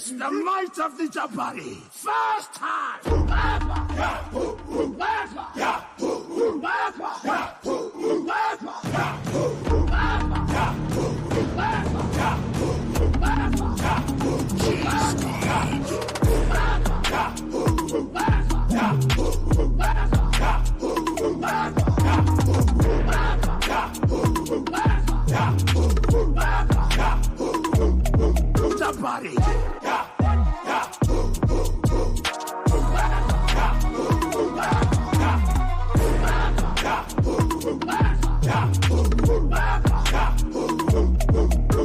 witness the might of the Jabari. First time. Whoever. Somebody.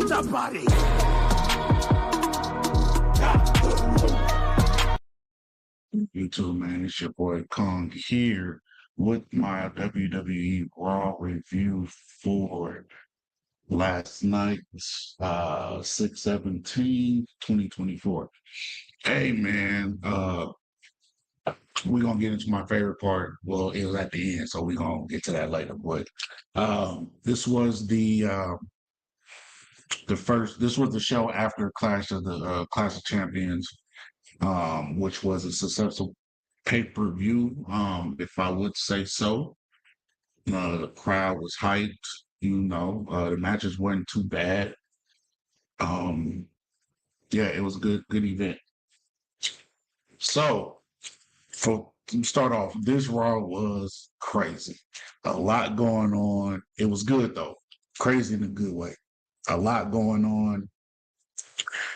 Somebody. YouTube, man, it's your boy Kong here with my WWE Raw review for last night, 6/17/2024. Hey, man, we're going to get into my favorite part. Well, it was at the end, so we're going to get to that later. But this was this was the show after Clash of Champions, which was a successful pay-per-view, if I would say so. The crowd was hyped, the matches weren't too bad. Yeah, it was a good event. So, to start off, this Raw was crazy. A lot going on. It was good though. Crazy in a good way. A lot going on.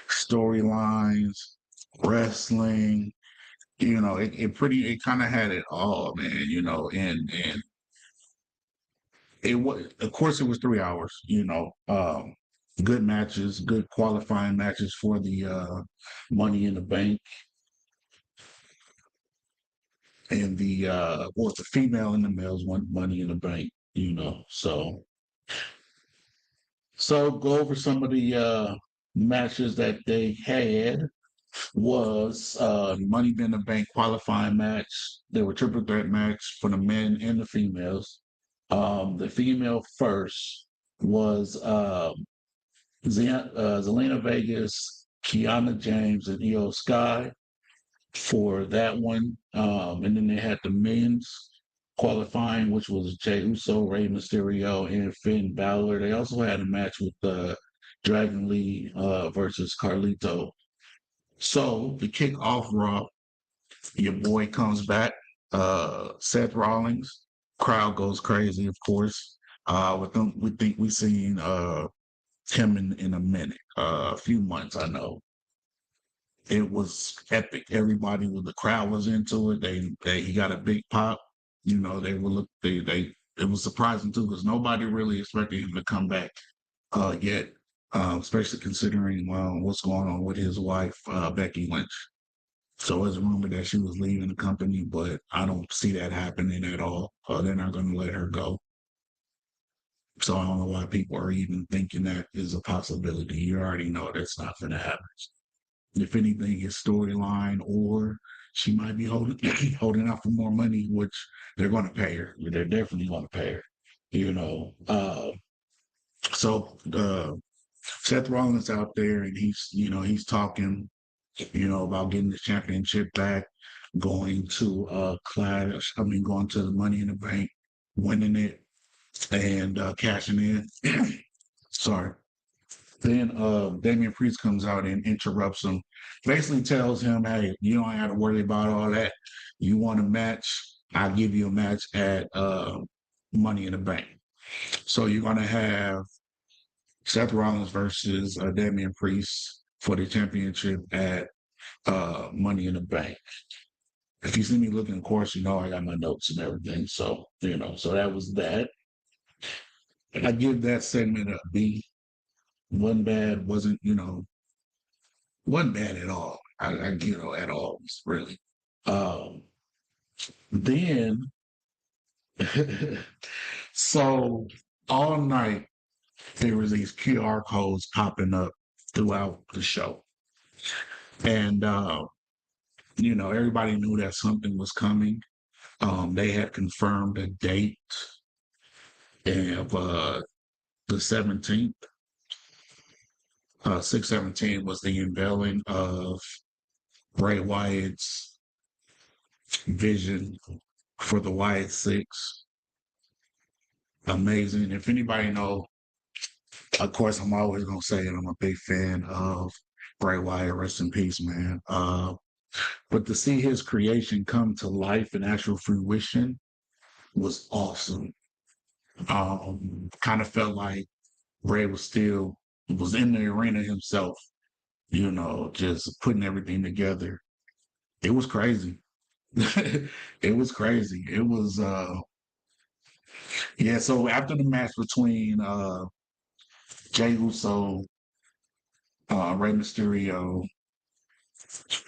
Storylines, wrestling, it kind of had it all, man, and it was, of course, it was 3 hours, good matches, good qualifying matches for the Money in the Bank and the female and the males won Money in the Bank, so go over some of the matches that they had. Was Money in the Bank qualifying match. There were triple threat match for the men and the females. The female first was Zelina Vegas, Kiana James, and Io Sky for that one. And then they had the men's qualifying, which was Jey Uso, Rey Mysterio, and Finn Balor. They also had a match with Dragon Lee versus Carlito. So to kick off Raw, your boy comes back, Seth Rollins. Crowd goes crazy, of course. With them, we think we've seen him in a minute, a few months, I know. It was epic. The crowd was into it. He got a big pop. It was surprising too because nobody really expected him to come back yet. Especially considering what's going on with his wife, Becky Lynch. So it's rumored that she was leaving the company, but I don't see that happening at all. They're not going to let her go. So I don't know why people are even thinking that is a possibility. You already know that's not going to happen. If anything, it's storyline, or she might be holding out for more money, which they're going to pay her. They're definitely going to pay her. So Seth Rollins out there, and he's talking, about getting the championship back, going to going to the Money in the Bank, winning it, and cashing in. Sorry. Then Damian Priest comes out and interrupts him, basically tells him, hey, you don't have to worry about all that. You want a match, I'll give you a match at Money in the Bank. So you're going to have Seth Rollins versus Damian Priest for the championship at Money in the Bank. If you see me looking, of course, I got my notes and everything. So, so that was that. I give that segment a B. Wasn't bad, wasn't bad at all. At all, really. Then, so all night, there was these QR codes popping up throughout the show. And, everybody knew that something was coming. They had confirmed a date of the 17th. 617 was the unveiling of Bray Wyatt's vision for the Wyatt Six. Amazing. If anybody know, of course, I'm always gonna say it. I'm a big fan of Bray Wyatt. Rest in peace, man. But to see his creation come to life and actual fruition was awesome. Kind of felt like Bray was in the arena himself, just putting everything together. It was crazy. It was crazy. It was yeah, so after the match between Jey Uso, Rey Mysterio,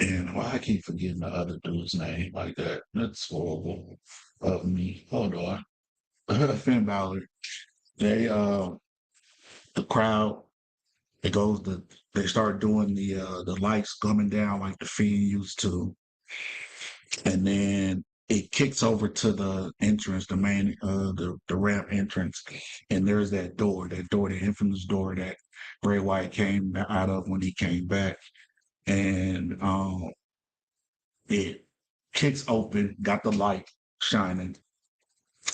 and why I keep forgetting the other dude's name like that. That's horrible of me. Hold on. Finn Balor. They the crowd, it goes the they start doing the lights coming down like the Fiend used to. And then it kicks over to the entrance, the main the ramp entrance, and there's the infamous door that Bray Wyatt came out of when he came back. And it kicks open, got the light shining.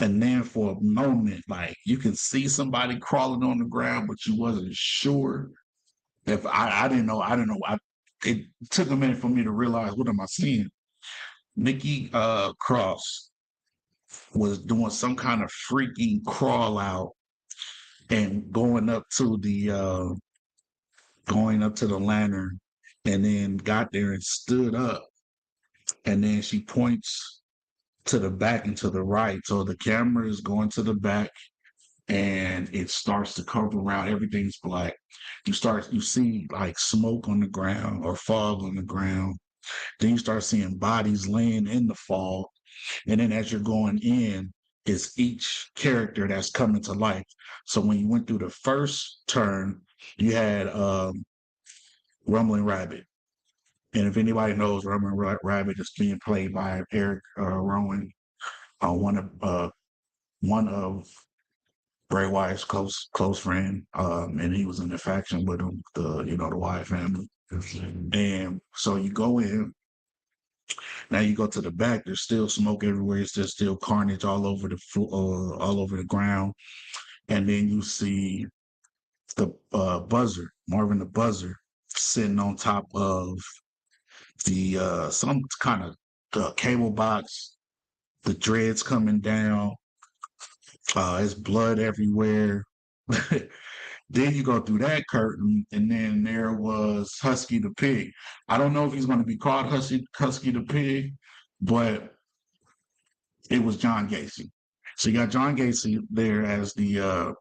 And then for a moment, like you can see somebody crawling on the ground, but you wasn't sure. If I didn't know. It took a minute for me to realize what am I seeing. Nikki Cross was doing some kind of freaking crawl out and going up to the lantern, and then got there and stood up, and then she points to the back and to the right. So the camera is going to the back and it starts to cover around. Everything's black. You see like smoke on the ground or fog on the ground. Then you start seeing bodies laying in the fog. And then as you're going in, is each character that's coming to life. So when you went through the first turn, you had Rumbling Rabbit. And if anybody knows, Rumbling Rabbit is being played by Eric Rowan, one of Bray Wyatt's close friend, and he was in the faction with him, the Wyatt family. And so you go in. Now you go to the back. There's still smoke everywhere. There's still carnage all over all over the ground. And then you see the Buzzer, Marvin the Buzzer, sitting on top of the some kind of cable box. The dreads coming down. There's blood everywhere. Then you go through that curtain, and then there was Husky the Pig. I don't know if he's going to be called Husky the Pig, but it was John Gacy. So you got John Gacy there as the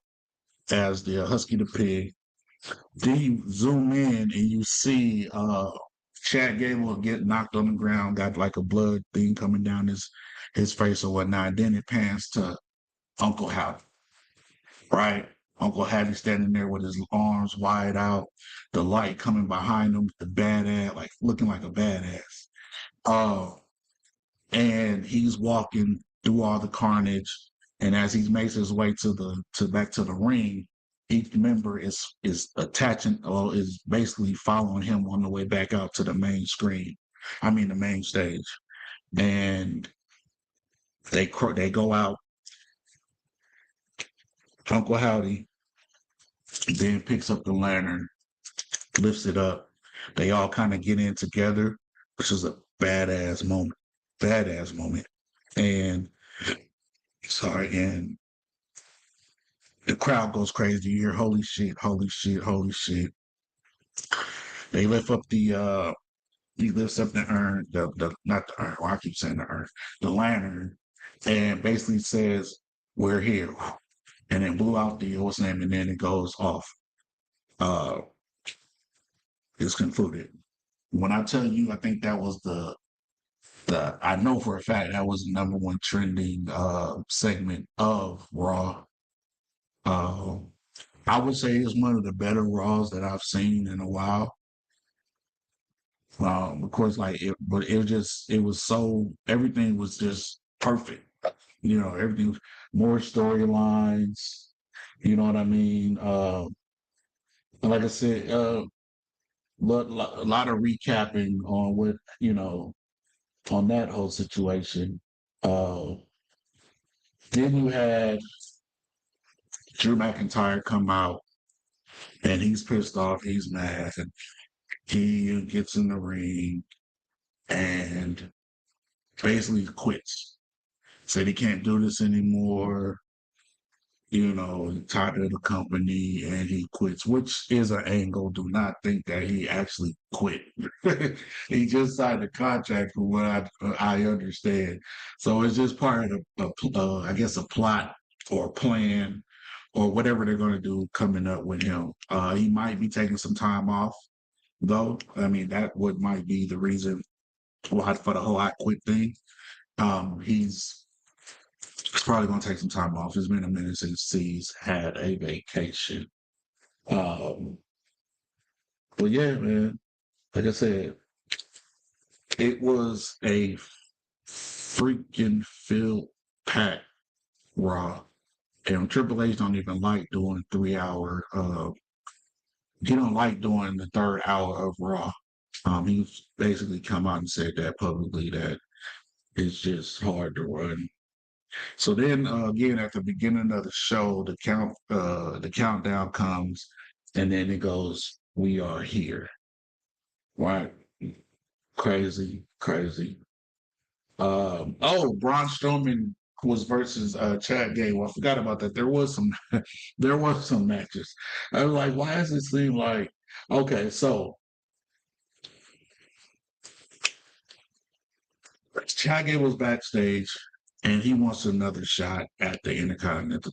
Husky the Pig. Then you zoom in and you see Chad Gable get knocked on the ground, got like a blood thing coming down his face or whatnot. Then it pans to Uncle Howdy, right? Uncle Hattie standing there with his arms wide out, the light coming behind him, the badass, like looking like a badass. Uh, and he's walking through all the carnage. And as he makes his way back to the ring, each member is attaching or is basically following him on the way back out to the main screen. I mean the main stage. And they go out. Uncle Howdy then picks up the lantern, lifts it up. They all kind of get in together, which is a badass moment. Badass moment. And and the crowd goes crazy. You hear holy shit, holy shit, holy shit. They lift up he lifts up the urn, the not the urn, well, I keep saying the urn, the lantern, and basically says, "We're here." And then blew out the what's name, and then it goes off. Uh it's concluded. When I tell you, I think that was the I know for a fact that was the number one trending segment of Raw. Uh, I would say it's one of the better Raws that I've seen in a while. Of course, but it was so everything was just perfect. Everything more storylines. You know what I mean? Like I said, a lot of recapping on what on that whole situation. Uh, then you had Drew McIntyre come out, and he's pissed off, he's mad, and he gets in the ring and basically quits. Said he can't do this anymore. Tired of the company, and he quits, which is an angle. Do not think that he actually quit. He just signed a contract, from what I understand. So it's just part of I guess, a plot or plan or whatever they're going to do coming up with him. He might be taking some time off, though. I mean, that would might be the reason why for the whole "I quit" thing. He's probably gonna take some time off. It's been a minute since he's had a vacation. Um, but yeah, man, like I said, it was a freaking filled pack Raw. And Triple H don't even like doing 3 hour. He don't like doing the third hour of Raw. He's basically come out and said that publicly, that it's just hard to run. So then again, at the beginning of the show, the countdown comes, and then it goes, "We are here." Right? Crazy, crazy. Oh, Braun Strowman was versus Chad Gable. I forgot about that. There was some there was some matches. I was like, why does it seem like, okay, so Chad Gable's backstage, and he wants another shot at the Intercontinental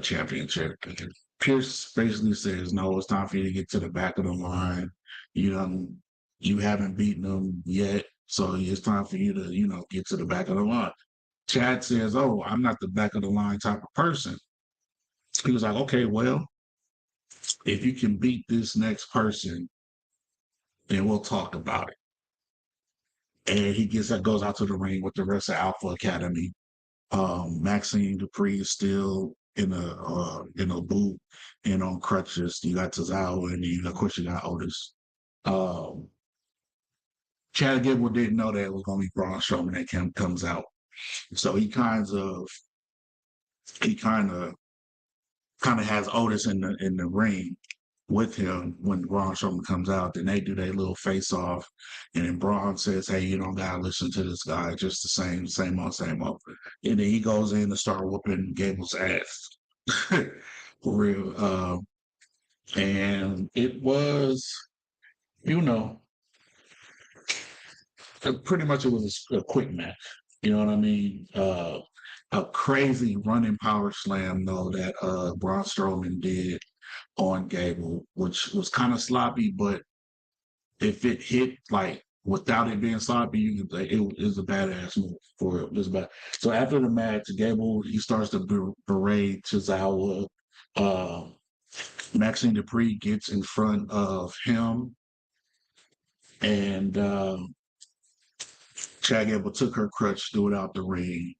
Championship. And Pierce basically says, "No, it's time for you to get to the back of the line. You don't, you haven't beaten them yet, so it's time for you to, get to the back of the line." Chad says, "Oh, I'm not the back of the line type of person." He was like, "Okay, well, if you can beat this next person, then we'll talk about it." And he goes out to the ring with the rest of Alpha Academy. Maxine Dupree is still in a boot and on crutches. You got Tozawa, and of course you got Otis. Um, Chad Gable didn't know that it was going to be Braun Strowman that comes out, so he kind of has Otis in the ring with him when Braun Strowman comes out. Then they do their little face off, and then Braun says, "Hey, you don't gotta listen to this guy. Just the same old, same old." And then he goes in to start whooping Gable's ass, for real. And it was, you know, pretty much it was a quick match. You know what I mean? A crazy running power slam though that Braun Strowman did on Gable, which was kind of sloppy, but if it hit like without it being sloppy, you could like it is a badass move for it. It was bad. So after the match, Gable he starts to berate Tozawa. Uh, Maxine Dupree gets in front of him, and Chad Gable took her crutch, threw it out the ring.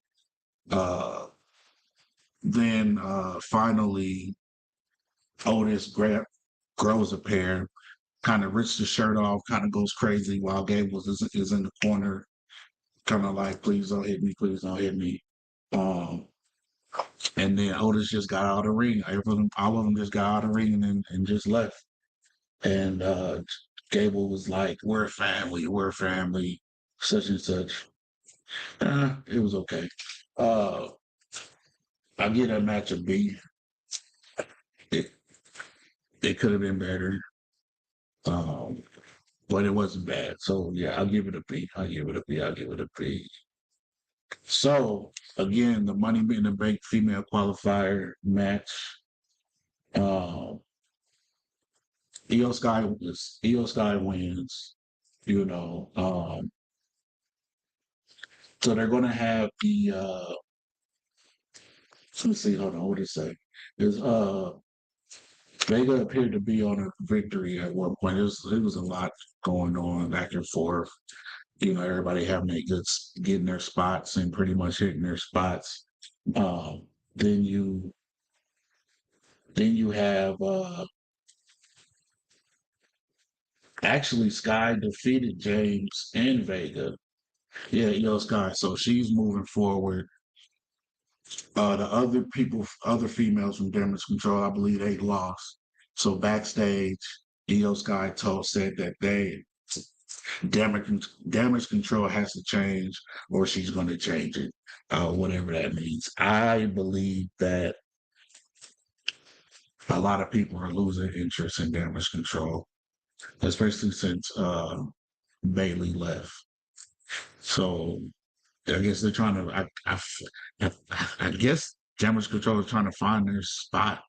Uh, then finally, Otis grows a pair, kind of rips the shirt off, kind of goes crazy while Gable is in the corner, kind of like, "Please don't hit me, please don't hit me." Um, and then Otis just got out of the ring. All of them just got out of the ring and just left. And Gable was like, we're family, such and such." It was okay. Uh, I give that match a B. It, it could have been better, um, but it wasn't bad. So yeah, I'll give it a B. I'll give it a B. I'll give it a B. So again, the Money in the Bank female qualifier match. Um, Io Sky wins. You know, so they're going to have the. Let's see. Hold on. What did it say? There's Vega appeared to be on a victory at one point. It was a lot going on back and forth. Everybody having getting their spots and pretty much hitting their spots. Um, then you have Actually, Sky defeated James and Vega. Yeah, Io Sky. So she's moving forward. The other people, other females from Damage Control, I believe they lost. So backstage, Io Sky said that damage control has to change, or she's going to change it, whatever that means. I believe that a lot of people are losing interest in damage control, especially since Bailey left. So I guess they're trying to. I guess damage control is trying to find their spot,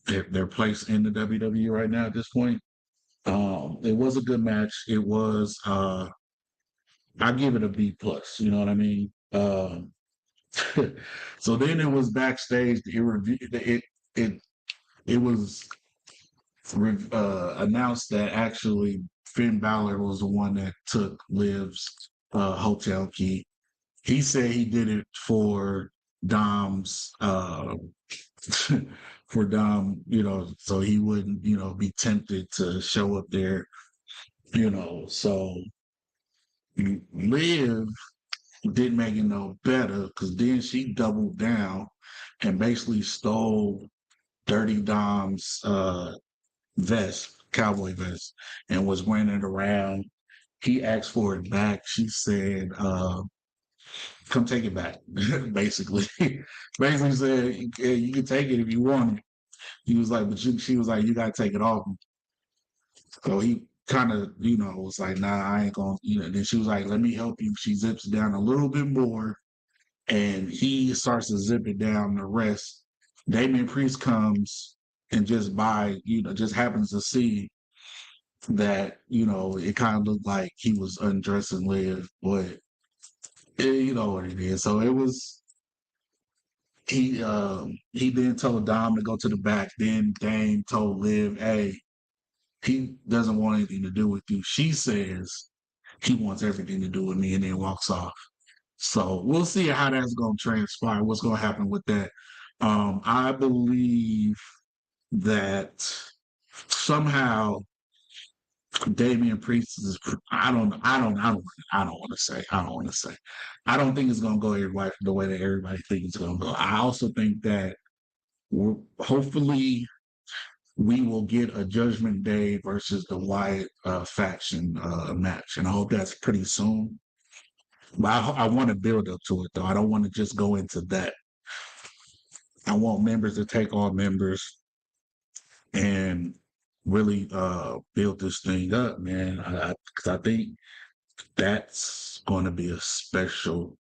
their place in the WWE right now at this point. It was a good match. It was. I give it a B plus. You know what I mean? So then it was backstage. It it was announced that actually Finn Balor was the one that took Liv's hotel key. He said he did it for Dom's for Dom, so he wouldn't, be tempted to show up there, So Liv didn't make it no better because then she doubled down and basically stole Dirty Dom's vest, cowboy vest, and was wearing it around. He asked for it back. She said, come take it back, basically. Basically said, yeah, you can take it if you want it. He was like, she was like, you got to take it off. So he kind of, was like, nah, I ain't going to, Then she was like, let me help you. She zips it down a little bit more, and he starts to zip it down the rest. Damian Priest comes and just happens to see that, it kind of looked like he was undressing Liv, but you know what it is. So it was he then told Dom to go to the back. Then Dame told Liv, hey, he doesn't want anything to do with you. She says he wants everything to do with me, and then walks off. So we'll see how that's going to transpire. What's going to happen with that? I believe that somehow Damian Priest is. I don't want to say. I don't want to say. I don't think it's going to go the way that everybody thinks it's going to go. I also think that hopefully we will get a Judgment Day versus the Wyatt faction match, and I hope that's pretty soon. But I want to build up to it, though. I don't want to just go into that. I want members to take on members and really build this thing up, man. Because I think that's going to be a special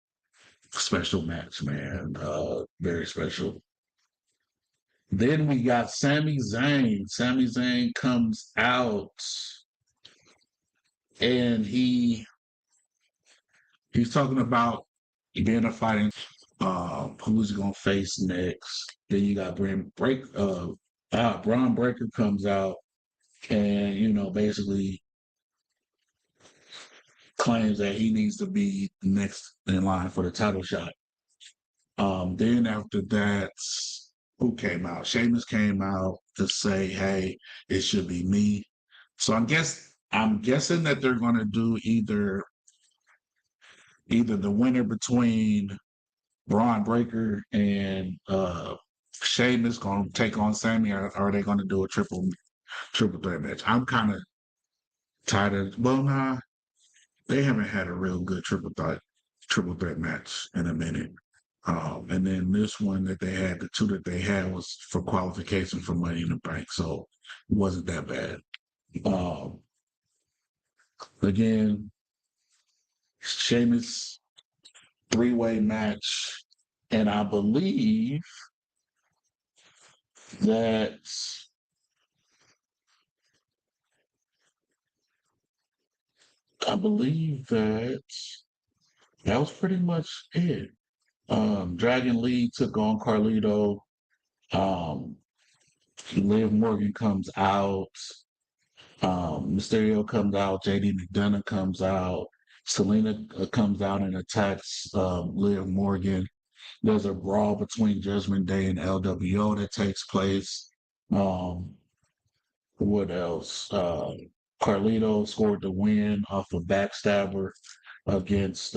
match, man. Very special. Then we got Sami Zayn. Sami Zayn comes out and he's talking about being a fighting. Who's he gonna face next? Then you got Braun Breaker comes out and basically claims that he needs to be next in line for the title shot. Then after that, who came out? Sheamus came out to say, "Hey, it should be me." So I'm guessing that they're going to do either the winner between Braun Breaker and Sheamus going to take on Sami, or are they going to do a triple threat match? I'm kind of tired of. Well, nah, they haven't had a real good triple threat match in a minute. And then this one that they had, the two that they had was for qualification for Money in the Bank, so it wasn't that bad. Again, Sheamus 3-way match, and I believe that that was pretty much it. Dragon Lee took on Carlito. Liv Morgan comes out. Mysterio comes out. JD McDonough comes out. Selena comes out and attacks Liv Morgan. There's a brawl between Judgment Day and LWO that takes place. What else? Carlito scored the win off a backstabber against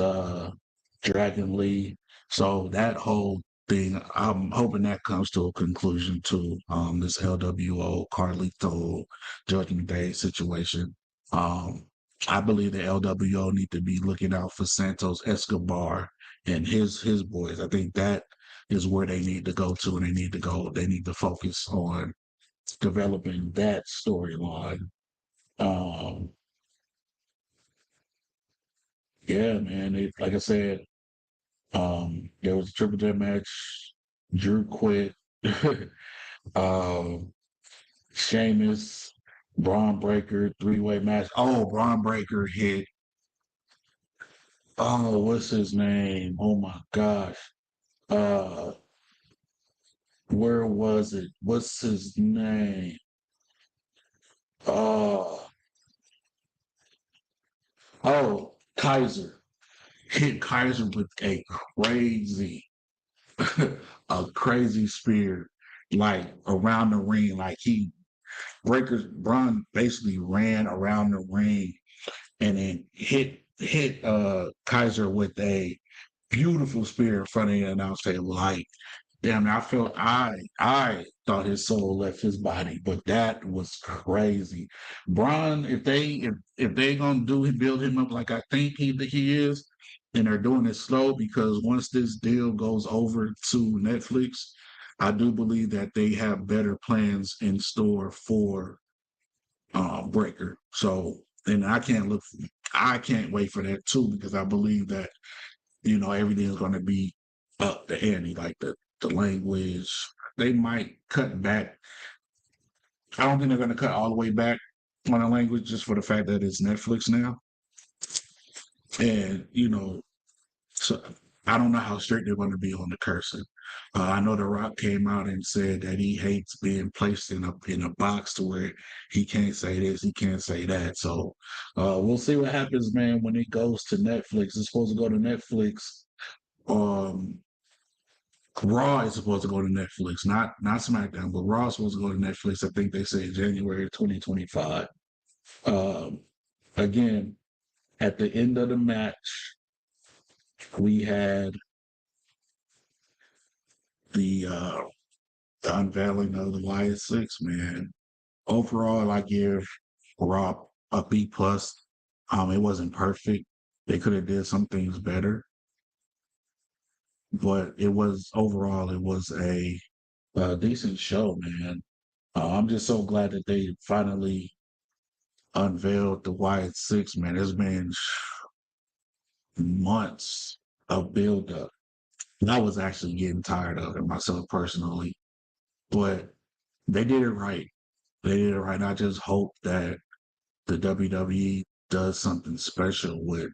Dragon Lee. So that whole thing, I'm hoping that comes to a conclusion too. This LWO Carlito Judgment Day situation. Um, I believe the LWO need to be looking out for Santos Escobar and his boys. I think that is where they need to go to, and they need to go. They need to focus on developing that storyline. Um, yeah, man. Like I said, there was a triple threat match. Drew quit. um, Sheamus, Braun Breaker, three-way match. Oh, Braun Breaker hit. Oh, what's his name? Oh my gosh. Uh, where was it? What's his name? Uh, oh, Kaiser. Hit Kaiser with a crazy, a crazy spear, like around the ring. Like Braun basically ran around the ring and then hit Kaiser with a beautiful spear in front of the announce table. Like, damn, I thought his soul left his body, but that was crazy. Braun, if they gonna build him up like I think he is, and they're doing it slow because once this deal goes over to Netflix, I do believe that they have better plans in store for Breaker. So, and I can't wait for that too because I believe that everything is going to be up the ante, like the language. They might cut back. I don't think they're going to cut all the way back on the language just for the fact that it's Netflix now, and so I don't know how strict they're going to be on the cursing. I know The Rock came out and said that he hates being placed in a box to where he can't say this, he can't say that. So we'll see what happens, man, when it goes to Netflix. It's supposed to go to Netflix. Um, Raw is supposed to go to Netflix, not SmackDown, but Raw is supposed to go to Netflix. I think they say January 2025. Um, Again, at the end of the match, we had the unveiling of the Wyatt Six, man. Overall, I give Raw a B plus. It wasn't perfect. They could have did some things better, but it was a decent show, man. I'm just so glad that they finally unveiled the Wyatt Six, man. It's been months of build up. And I was actually getting tired of it myself personally, but they did it right. They did it right. I just hope that the WWE does something special with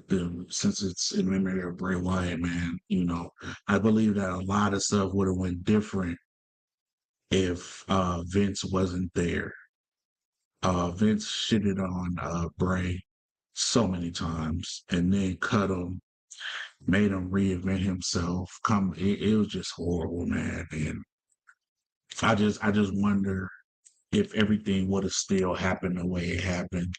them since it's in memory of Bray Wyatt, man. I believe that a lot of stuff would have went different if Vince wasn't there. Vince shitted on Bray so many times and then cut him, made him reinvent himself. It was just horrible, man. And I just wonder if everything would have still happened the way it happened,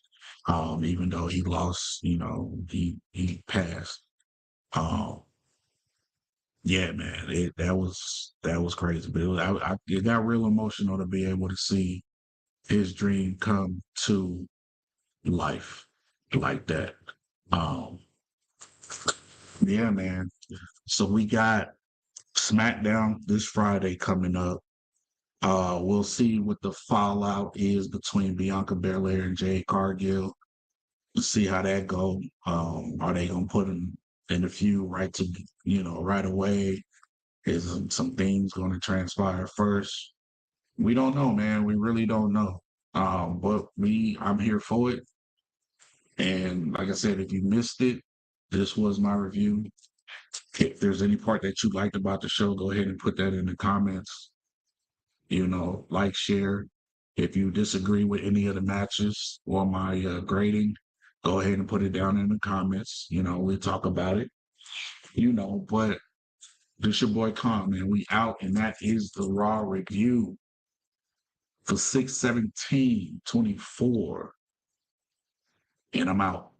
even though he lost, he passed. Um, yeah, man, that was crazy, but it got real emotional to be able to see his dream come to life like that. Um, yeah, man. So we got SmackDown this Friday coming up. We'll see what the fallout is between Bianca Belair and Jade Cargill. See how that go. Are they gonna put them in the feud right away? Is some things going to transpire first? We don't know, man. We really don't know. But I'm here for it. And like I said, if you missed it, this was my review. If there's any part that you liked about the show, go ahead and put that in the comments. Like, share. If you disagree with any of the matches or my grading, go ahead and put it down in the comments. We'll talk about it. But this your boy Khan, man. We out, and that is the Raw review. for 6/17/24, and I'm out.